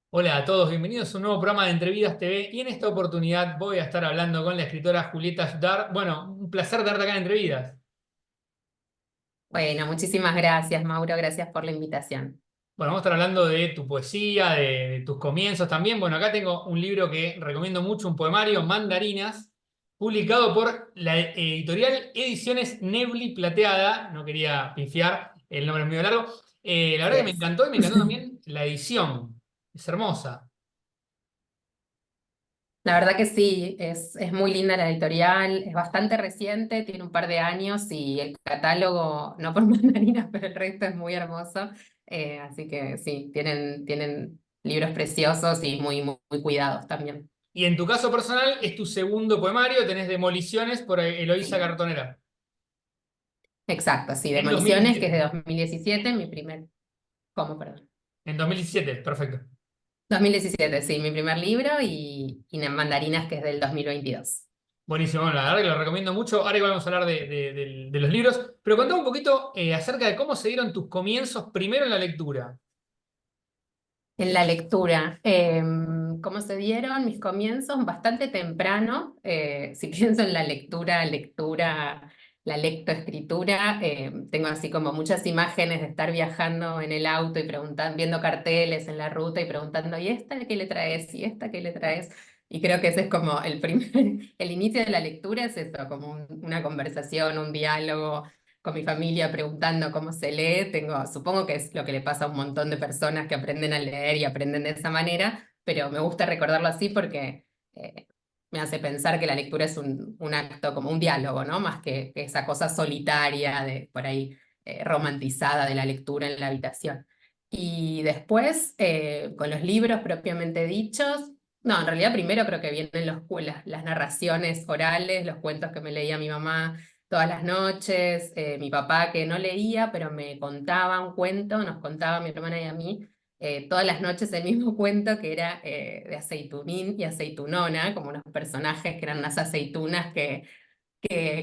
Hola a todos, bienvenidos a un nuevo programa de Entrevidas TV y en esta oportunidad voy a estar hablando con la escritora Julieta Sudar. Bueno, un placer darte acá en Entrevidas. Bueno, muchísimas gracias, Mauro. Gracias por la invitación. Bueno, vamos a estar hablando de tu poesía, de tus comienzos también. Bueno, acá tengo un libro que recomiendo mucho, un poemario, Mandarinas, publicado por la editorial Ediciones Nebli Plateada. No quería pifiar, el nombre es medio largo. La Así verdad que me es. encantó y me encantó también la edición. Es hermosa. La verdad que sí, es muy linda la editorial, es bastante reciente, tiene un par de años y el catálogo, no por mandarinas, pero el resto es muy hermoso. Así que sí, tienen libros preciosos y muy cuidados también. Y en tu caso personal, es tu segundo poemario, tenés Demoliciones por Eloísa Sí, Cartonera. exacto, sí, En Demoliciones, que es 2017. de 2017, mi primer, ¿cómo, perdón? En 2017, perfecto. 2017, sí, mi primer libro y Mandarinas, que es del 2022. Buenísimo, bueno, la verdad que lo recomiendo mucho. Ahora igual vamos a hablar de los libros, pero contame un poquito acerca de cómo se dieron tus comienzos primero en la lectura. En la lectura, ¿cómo se dieron mis comienzos? Bastante temprano. Si pienso en la lectura, la lectoescritura, tengo así como muchas imágenes de estar viajando en el auto y preguntando, viendo carteles en la ruta y preguntando, ¿y esta qué le traes? ¿Y esta qué le traes? Y creo que ese es como el primer, el inicio de la lectura es eso, como una conversación, un diálogo con mi familia preguntando cómo se lee. Supongo que es lo que le pasa a un montón de personas que aprenden a leer y aprenden de esa manera, pero me gusta recordarlo así porque eh, me hace pensar que la lectura es un acto, como un diálogo, ¿no? Más que esa cosa solitaria, de por ahí romantizada de la lectura en la habitación. Y después, con los libros propiamente dichos, no, en realidad primero creo que vienen las narraciones orales, los cuentos que me leía mi mamá todas las noches, mi papá que no leía, pero me contaba un cuento, nos contaba a mi hermana y a mí, todas las noches el mismo cuento que era de Aceitunín y Aceitunona, como unos personajes que eran unas aceitunas que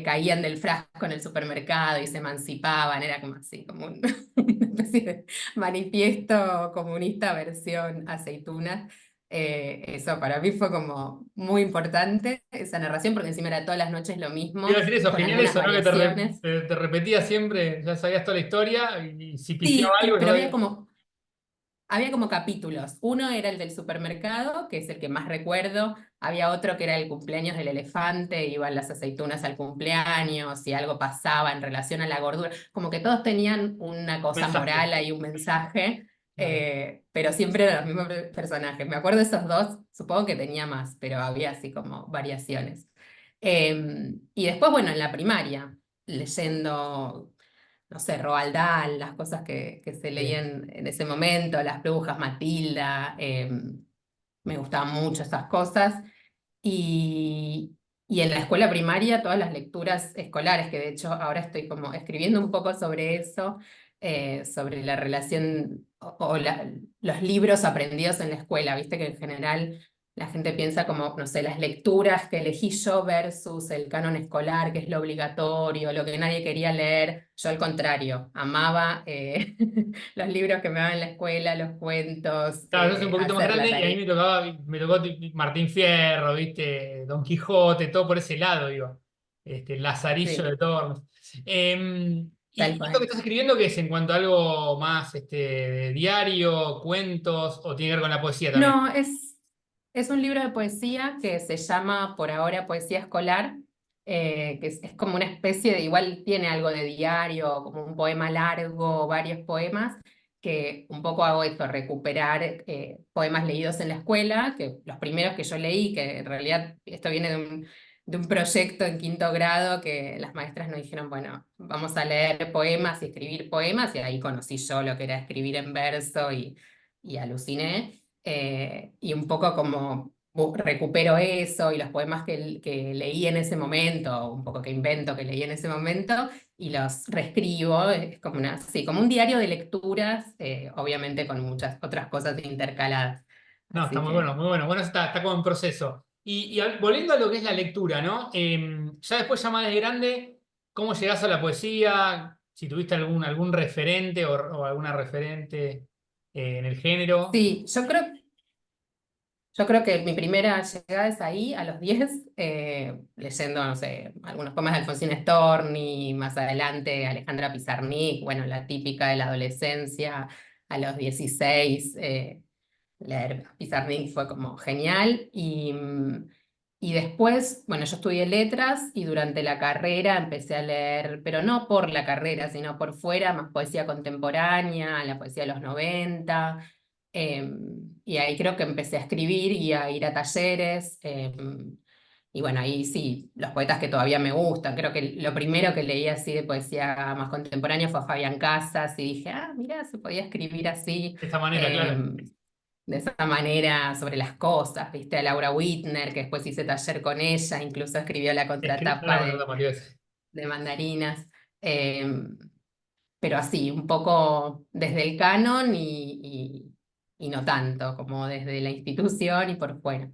caían del frasco en el supermercado y se emancipaban, era como así, como una especie de manifiesto comunista versión aceitunas. Eso para mí fue como muy importante, esa narración, porque encima era todas las noches lo Te iba a mismo, decir eso, con genial algunas eso, ¿no? Que variaciones. te repetía siempre, ya sabías toda la historia y si pifiaba Sí, algo, ya pero sabías. había como capítulos. Uno era el del supermercado, que es el que más recuerdo. Había otro que era el cumpleaños del elefante, iban las aceitunas al cumpleaños y algo pasaba en relación a la gordura. Como que todos tenían una cosa Mensaje. moral ahí, un mensaje, Claro. pero siempre eran los mismos personajes. Me acuerdo de esos dos, supongo que tenía más, pero había así como variaciones. Y después, bueno, en la primaria, leyendo no sé, Roald Dahl, las cosas que se Sí. leían en ese momento, Las Brujas, Matilda, me gustaban mucho esas cosas. Y, y en la escuela primaria, todas las lecturas escolares, que de hecho ahora estoy como escribiendo un poco sobre eso, sobre la relación los libros aprendidos en la escuela, viste que en general la gente piensa como, no sé, las lecturas que elegí yo versus el canon escolar, que es lo obligatorio, lo que nadie quería leer. Yo al contrario, amaba los libros que me daban en la escuela, los cuentos, Claro, yo soy un poquito más hacer grande la y a mí tarea. me tocó Martín Fierro, ¿viste? Don Quijote, todo por ese lado, digo. Lazarillo Sí, de Tormes. tal Y esto que cual. estás escribiendo, ¿qué es en cuanto a algo más de diario, cuentos, o tiene que ver con la poesía también? No, es un libro de poesía que se llama por ahora Poesía Escolar, que es como una especie de, igual tiene algo de diario, como un poema largo, varios poemas, que un poco hago esto, recuperar poemas leídos en la escuela, que los primeros que yo leí, que en realidad esto viene de un proyecto en quinto grado, que las maestras nos dijeron, bueno, vamos a leer poemas y escribir poemas, y ahí conocí yo lo que era escribir en verso y aluciné. Y un poco como recupero eso y los poemas que leí en ese momento, un poco que invento que leí en ese momento, y los reescribo, es como sí, como un diario de lecturas, obviamente con muchas otras cosas intercaladas. No, está Así muy bueno, que muy bueno. Bueno, está como en proceso. Volviendo a lo que es la lectura, ¿no? Ya después, ya más de grande, ¿cómo llegás a la poesía? Si tuviste algún referente o alguna referente en el género. sí, yo creo. Yo creo que mi primera llegada es ahí, a los 10, leyendo, no sé, algunos poemas de Alfonsín Storni, más adelante Alejandra Pizarnik, bueno, la típica de la adolescencia, a los 16, leer Pizarnik fue como genial. Y después, bueno, yo estudié letras y durante la carrera empecé a leer, pero no por la carrera, sino por fuera, más poesía contemporánea, la poesía de los 90. Y ahí creo que empecé a escribir y a ir a talleres. Y bueno, ahí sí, los poetas que todavía me gustan. Creo que lo primero que leí así de poesía más contemporánea fue a Fabián Casas y dije, ah, mira, se podía escribir así. De esta manera, claro. em, de esa manera sobre las cosas, viste, a Laura Whitner, que después hice taller con ella, incluso escribió la Escrito la contratapa contratapa, Mario, ese. de Mandarinas, eh, pero así, un poco desde el canon y no tanto, como desde la institución y por fuera.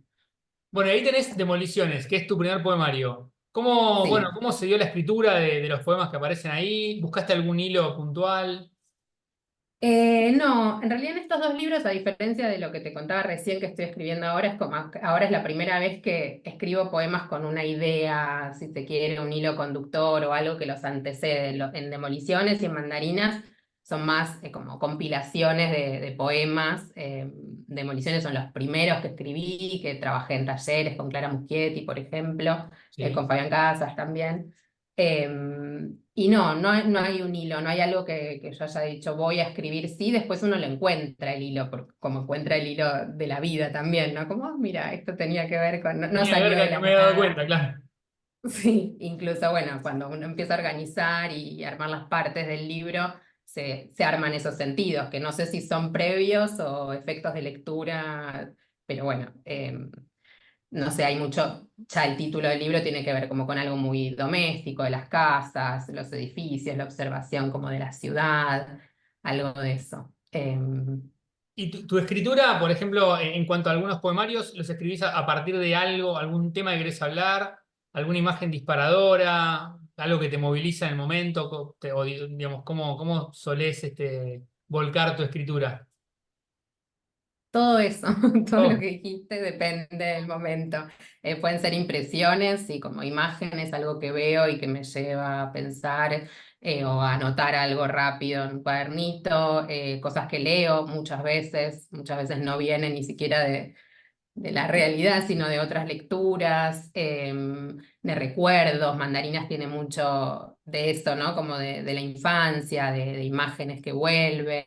Bueno, y ahí tenés Demoliciones, que es tu primer poemario. ¿Cómo, bueno, Sí. cómo se dio la escritura de los poemas que aparecen ahí? ¿Buscaste algún hilo puntual? No, en realidad en estos dos libros, a diferencia de lo que te contaba recién que estoy escribiendo ahora, es como ahora es la primera vez que escribo poemas con una idea, si se quiere, un hilo conductor o algo que los antecede. En Demoliciones y en Mandarinas son más como compilaciones de poemas. Demoliciones son los primeros que escribí, que trabajé en talleres con Clara Muschietti, por ejemplo, Sí. con Fabián Casas también. Y no hay un hilo, no hay algo que yo haya dicho voy a escribir, sí, después uno lo encuentra el hilo, como encuentra el hilo de la vida también, ¿no? Como, mira, esto tenía que ver con, no Tenía que ver salió de que no la me he dado nada. cuenta, claro. Sí, incluso, bueno, cuando uno empieza a organizar y armar las partes del libro, se arman esos sentidos, que no sé si son previos o efectos de lectura, pero bueno, no sé, hay mucho, ya el título del libro tiene que ver como con algo muy doméstico, de las casas, los edificios, la observación como de la ciudad, algo de eso. Y tu escritura, por ejemplo, en cuanto a algunos poemarios, ¿los escribís a partir de algo, algún tema que querés hablar, alguna imagen disparadora, algo que te moviliza en el momento, o digamos, cómo solés volcar tu escritura? Todo eso, todo lo Oh, que dijiste depende del momento. Pueden ser impresiones y como imágenes, algo que veo y que me lleva a pensar o a anotar algo rápido en un cuadernito, cosas que leo muchas veces no vienen ni siquiera de la realidad, sino de otras lecturas, de recuerdos. Mandarinas tiene mucho de eso, ¿no? Como de la infancia, de imágenes que vuelven.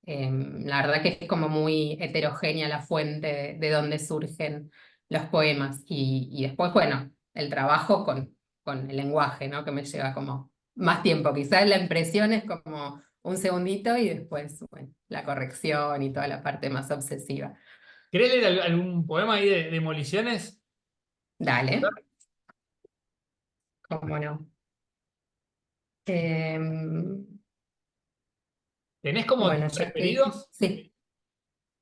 La verdad que es como muy heterogénea la fuente de donde surgen los poemas. Y después, bueno, el trabajo con el lenguaje, ¿no? Que me lleva como más tiempo. Quizás la impresión es como un segundito y después, bueno, la corrección y toda la parte más obsesiva. ¿querés leer algún poema ahí de Demoliciones? Dale, cómo no. Em, ¿Tenés como tus bueno, ya que dije, preferidos? sí.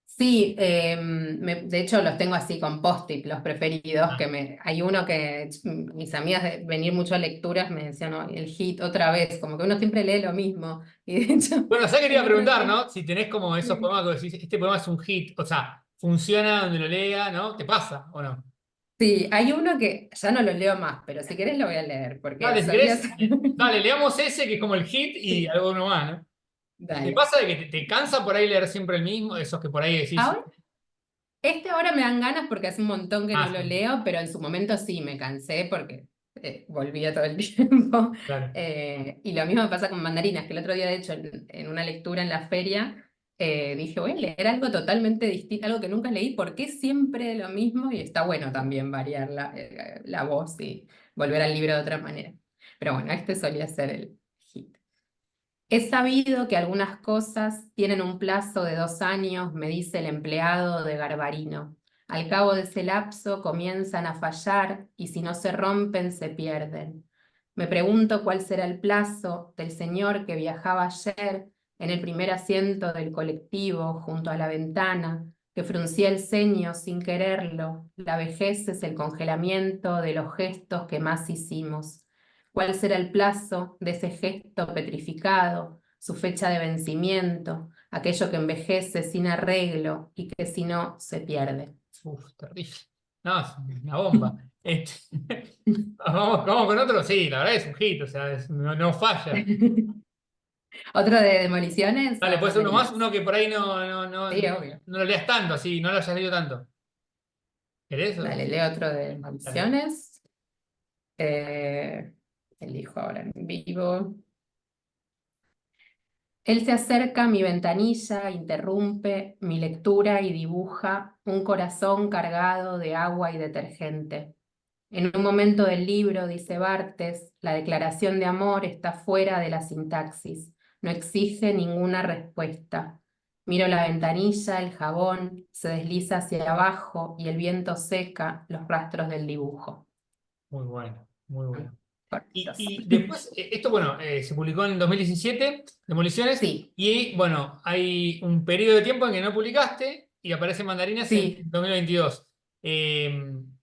Sí, de hecho los tengo así con post-it, los preferidos, Ah. hay uno que mis amigas de venir mucho a lecturas me decían, "No, el hit otra vez", como que uno siempre lee lo mismo. Y de hecho, Bueno, ya quería el otro preguntar, día, ¿no? Si tenés como esos sí. poemas que decís, este poema es un hit, o sea, funciona donde lo lea, ¿no? ¿Te pasa o no? Sí, hay uno que ya no lo leo más, pero si querés lo voy a leer, porque Dale, si sabías. querés, dale, leamos ese que es como el hit y Sí, algo más, ¿no? ¿Te dale. pasa de que te cansa por ahí leer siempre el mismo? Esos que por ahí decís, Ahora ahora me dan ganas porque hace un montón que no ah, lo sí, leo, pero en su momento sí me cansé porque volvía todo el tiempo. claro. Y lo mismo me pasa con mandarinas, que el otro día, de hecho, en una lectura en la feria, dije, voy a leer algo totalmente distinto, algo que nunca leí, ¿por qué siempre lo mismo? Y está bueno también variar la voz y volver al libro de otra manera. Pero bueno, este solía ser el hit. Es sabido que algunas cosas tienen un plazo de 2 años, me dice el empleado de Garbarino. Al cabo de ese lapso comienzan a fallar y si no se rompen se pierden. Me pregunto cuál será el plazo del señor que viajaba ayer en el primer asiento del colectivo junto a la ventana, que fruncía el ceño sin quererlo. La vejez es el congelamiento de los gestos que más hicimos. ¿Cuál será el plazo de ese gesto petrificado, su fecha de vencimiento, aquello que envejece sin arreglo y que si no se pierde? Uf, terrible. No, es una bomba. Vamos con otro, sí, la verdad es un hit, o sea, no falla. ¿Otro de demoliciones Dale, o puede ser uno más, mandarinas? uno que por ahí Sí, obvio. no lo leas tanto, así, no lo hayas leído tanto. ¿Querés? Dale, leo otro de Dale. demoliciones. Eh, Elijo ahora en vivo. Él se acerca a mi ventanilla, interrumpe mi lectura y dibuja un corazón cargado de agua y detergente. En un momento del libro, dice Bartes, la declaración de amor está fuera de la sintaxis, no exige ninguna respuesta. Miro la ventanilla, el jabón se desliza hacia abajo y el viento seca los rastros del dibujo. Muy bueno, muy bueno. Cortitos. Y después, esto, bueno, se publicó en 2017, Demoliciones, Sí, y bueno, hay un periodo de tiempo en que no publicaste y aparece Mandarinas en sí. 2022.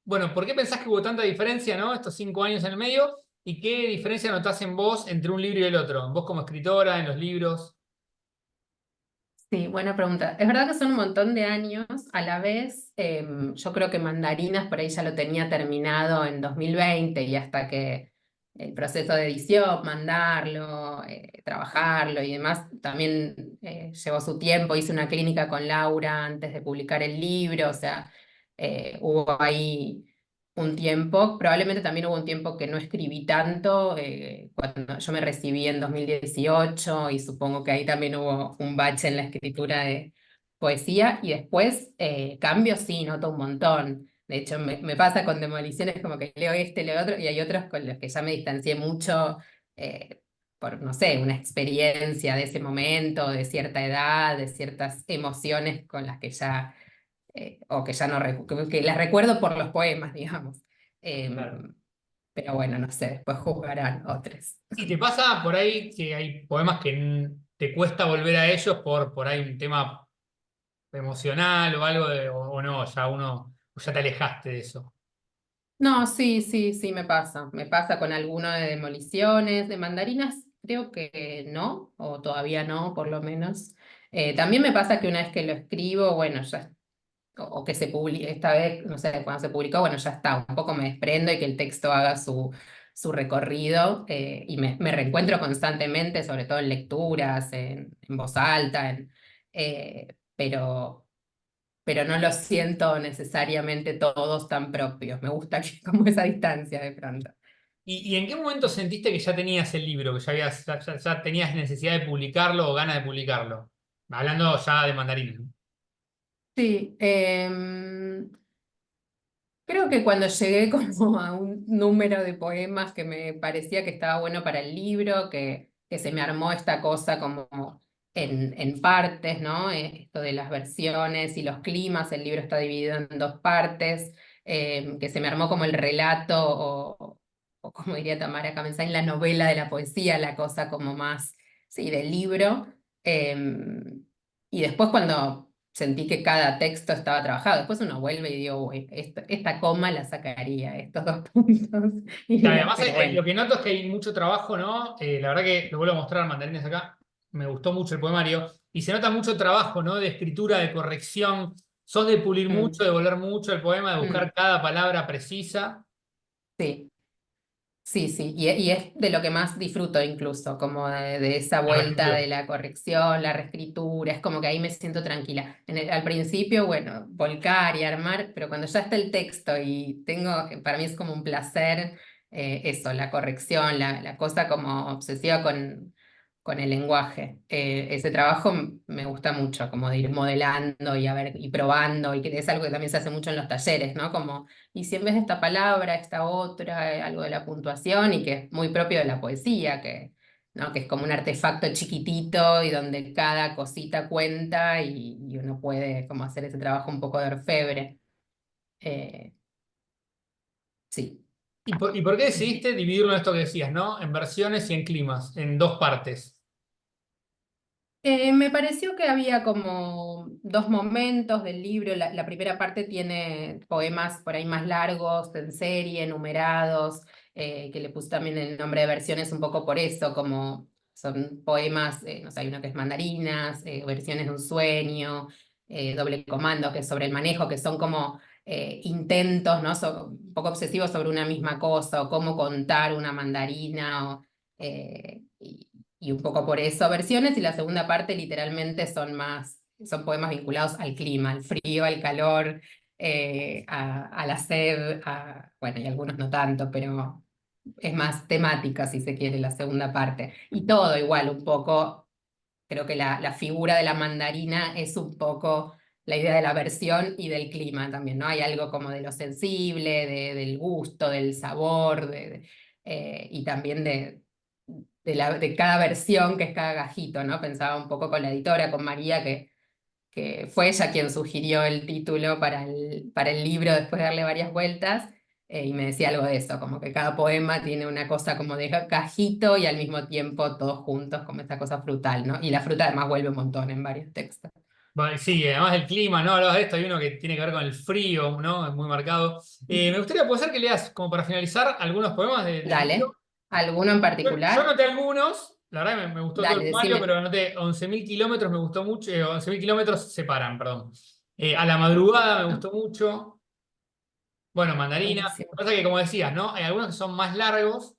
Bueno, ¿por qué pensás que hubo tanta diferencia, ¿no? Estos 5 años en el medio, y qué diferencia notás en vos entre un libro y el otro, en vos como escritora, en los libros. Sí, buena pregunta. Es verdad que son un montón de años. A la vez, yo creo que Mandarinas por ahí ya lo tenía terminado en 2020 y hasta que el proceso de edición, mandarlo, trabajarlo y demás, también llevó su tiempo. Hice una clínica con Laura antes de publicar el libro, o sea, hubo ahí un tiempo, probablemente también hubo un tiempo que no escribí tanto, cuando yo me recibí en 2018 y supongo que ahí también hubo un bache en la escritura de poesía y después cambios sí, noto un montón. De hecho, me pasa con Demoliciones como que leo este, leo otro y hay otros con los que ya me distancié mucho por, no sé, una experiencia de ese momento, de cierta edad, de ciertas emociones con las que ya o que ya no que las recuerdo por los poemas, digamos. Claro. Pero bueno, no sé, después juzgarán otros. ¿Y te pasa por ahí que hay poemas que te cuesta volver a ellos por ahí un tema emocional o algo o no, ya te alejaste de eso? No, sí, sí, sí, me pasa. Me pasa con alguno de demoliciones, de mandarinas, creo que no, o todavía no, por lo menos. También me pasa que una vez que lo escribo, bueno, ya, o que se publique, esta vez, no sé, cuando se publicó, bueno, ya está, un poco me desprendo y que el texto haga su recorrido y me reencuentro constantemente, sobre todo en lecturas, en voz alta, pero no los siento necesariamente todos tan propios. Me gusta que como esa distancia de pronto. Y en qué momento sentiste que ya tenías el libro, que ya tenías necesidad de publicarlo o ganas de publicarlo? Hablando ya de mandarín, ¿no? Sí, creo que cuando llegué como a un número de poemas que me parecía que estaba bueno para el libro, que se me armó esta cosa como en partes, ¿no? Esto de las versiones y los climas, el libro está dividido en dos partes, que se me armó como el relato o como diría Tamara Kamensain, la novela de la poesía, la cosa como más, sí, del libro. Y después cuando sentí que cada texto estaba trabajado. Después uno vuelve y digo, "Uy, esta coma la sacaría, estos dos puntos." Claro, además, Pero bueno, lo que noto es que hay mucho trabajo, ¿no? La verdad que lo vuelvo a mostrar, mandarines acá, me gustó mucho el poemario, y se nota mucho trabajo, ¿no? De escritura, de corrección. Sos de pulir mm, mucho, de volver mucho el poema, de buscar mm, cada palabra precisa. sí, sí, sí. Y es de lo que más disfruto incluso, como de esa La vuelta reescritura. de la corrección, la reescritura, es como que ahí me siento tranquila. Al principio, bueno, volcar y armar, pero cuando ya está el texto y tengo, para mí es como un placer eso, la corrección, la cosa como obsesiva con el lenguaje. Ese trabajo me gusta mucho, como de ir modelando y a ver, y probando, y que es algo que también se hace mucho en los talleres, ¿no? Como, y si en vez de esta palabra, esta otra, algo de la puntuación, y que es muy propio de la poesía, ¿no? Que es como un artefacto chiquitito y donde cada cosita cuenta y uno puede como hacer ese trabajo un poco de orfebre. Eh, sí. Y por qué decidiste dividirlo en esto que decías, ¿no? En versiones y en climas, en dos partes? Me pareció que había como dos momentos del libro. La primera parte tiene poemas por ahí más largos, en serie, numerados, que le puse también el nombre de versiones un poco por eso, como son poemas, no sé, hay uno que es Mandarinas, Versiones de un sueño, Doble comando, que es sobre el manejo, que son como intentos, ¿no? Un poco obsesivos sobre una misma cosa, o cómo contar una mandarina, y un poco por eso versiones, y la segunda parte literalmente son poemas vinculados al clima, al frío, al calor, a la sed, bueno, y algunos no tanto, pero es más temática, si se quiere, la segunda parte. Y todo igual, un poco, creo que la figura de la mandarina es un poco la idea de la versión y del clima también, ¿no? Hay algo como de lo sensible, del gusto, del sabor, y también de cada versión, que es cada gajito, ¿no? Pensaba un poco con la editora, con María, que fue ella quien sugirió el título para el libro después de darle varias vueltas, y me decía algo de eso, como que cada poema tiene una cosa como de cajito y al mismo tiempo todos juntos, como esta cosa frutal, ¿no? Y la fruta además vuelve un montón en varios textos. Vale, sí, además del clima, ¿no? Hablabas de esto, hay uno que tiene que ver con el frío, ¿no? Es muy marcado. Me gustaría, puede ser que leas, como para finalizar, algunos poemas del libro. Dale, ¿alguno en Yo particular? anoté algunos, la verdad que me gustó todo el Dale, poemario, pero decime. anoté 11.000 kilómetros, me gustó mucho, 11.000 kilómetros separan, perdón. A la madrugada me gustó mucho. Bueno, mandarinas. Lo que Buenísimo. pasa es que, como decías, ¿no? Hay algunos que son más largos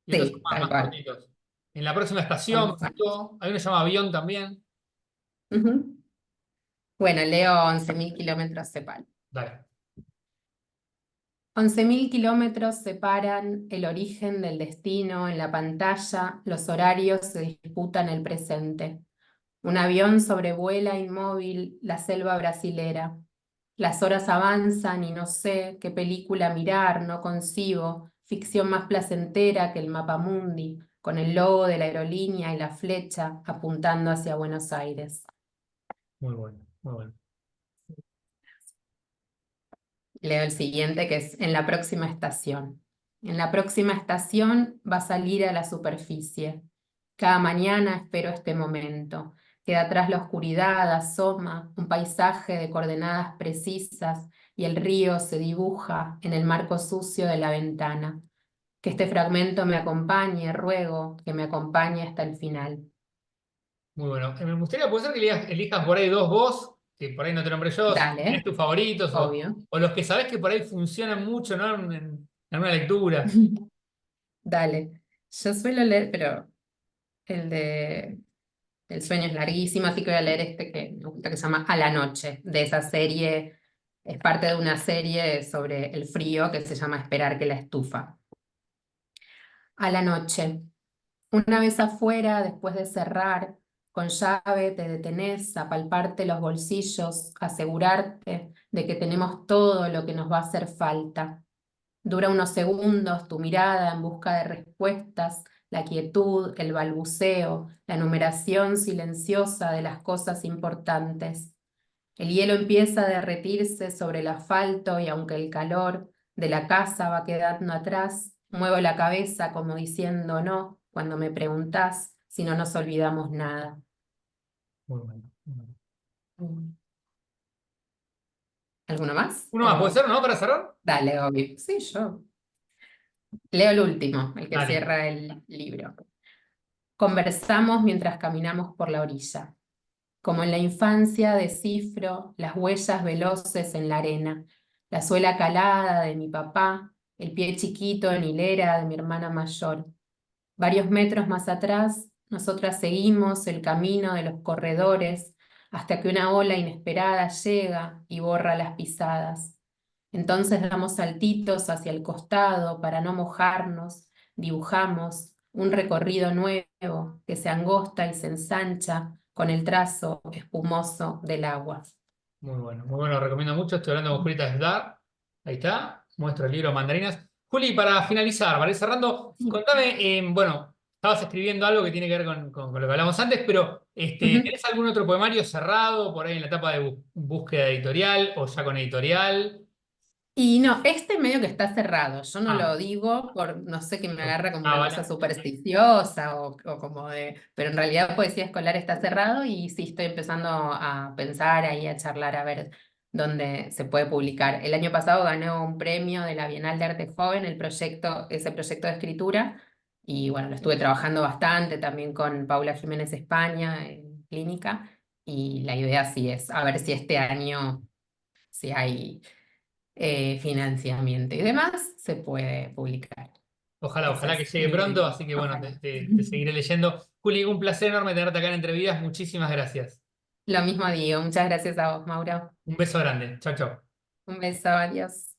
y otros son Sí, tal más cual. cortitos. En la próxima estación me Exacto. gustó. Hay uno que se llama Avión también. Ujú. Bueno, leo 11.000 kilómetros separan. Dale. 11.000 kilómetros separan el origen del destino en la pantalla, los horarios se disputan el presente. Un avión sobrevuela inmóvil la selva brasilera. Las horas avanzan y no sé qué película mirar, no concibo, ficción más placentera que el mapamundi, con el logo de la aerolínea y la flecha apuntando hacia Buenos Aires. Muy bueno, muy bueno. Leo el siguiente, que es en la próxima estación. En la próxima estación va a salir a la superficie. Cada mañana espero este momento. Queda atrás la oscuridad, asoma un paisaje de coordenadas precisas y el río se dibuja en el marco sucio de la ventana. Que este fragmento me acompañe, ruego que me acompañe hasta el final. Muy bueno. Me gustaría, puede ser que elijas por ahí dos vos, que por ahí no te nombré yo, si tenés Dale, tus favoritos obvio. o los que sabés que por ahí funcionan mucho, ¿no? En una lectura. Dale. Yo suelo leer, pero el de El sueño es larguísimo, así que voy a leer este que me gusta, que se llama A la noche, de esa serie, es parte de una serie sobre el frío que se llama Esperar que la estufa. A la noche, una vez afuera, después de cerrar, con llave te detenés a palparte los bolsillos, asegurarte de que tenemos todo lo que nos va a hacer falta. Dura unos segundos tu mirada en busca de respuestas, la quietud, el balbuceo, la numeración silenciosa de las cosas importantes. El hielo empieza a derretirse sobre el asfalto y aunque el calor de la casa va quedando atrás, muevo la cabeza como diciendo no cuando me preguntás si no nos olvidamos nada. Muy bueno. Muy bueno. Mm. ¿Alguno más? Uno más, ¿puede O ser, no? Para cerrar. dale, obvio. Sí, yo. Leo el último, el que Dale. cierra el libro. Conversamos mientras caminamos por la orilla. Como en la infancia descifro las huellas veloces en la arena, la suela calada de mi papá, el pie chiquito en hilera de mi hermana mayor. Varios metros más atrás, nosotras seguimos el camino de los corredores hasta que una ola inesperada llega y borra las pisadas. Entonces damos saltitos hacia el costado para no mojarnos, dibujamos un recorrido nuevo que se angosta y se ensancha con el trazo espumoso del agua. Muy bueno, muy bueno. Lo recomiendo mucho. Estoy hablando con Julita Sdar. Ahí está. Muestro el libro Mandarinas. Juli, para finalizar, para ir cerrando, contame, bueno, estabas escribiendo algo que tiene que ver con lo que hablamos antes, pero Ujú. ¿tenés algún otro poemario cerrado por ahí en la etapa de búsqueda editorial o ya con editorial? Y no, este medio que está cerrado, yo no Ah, lo digo por, no sé, que me agarra como una cosa vale. supersticiosa o como de, pero en realidad poesía escolar está cerrado y sí estoy empezando a pensar ahí, a charlar, a ver dónde se puede publicar. El año pasado ganó un premio de la Bienal de Arte Joven, ese proyecto de escritura, y bueno, lo estuve trabajando bastante también con Paula Jiménez España en Clínica, y la idea sí es a ver si este año, si hay financiamiento y demás, se puede publicar. Ojalá, Esa ojalá que es llegue mi pronto, intención. así que bueno, Ojalá. te seguiré leyendo. Juli, un placer enorme tenerte acá en Entrevidas. Muchísimas gracias. Lo mismo digo. Muchas gracias a vos, Mauro. Un beso grande. Chao, chao. Un beso, adiós.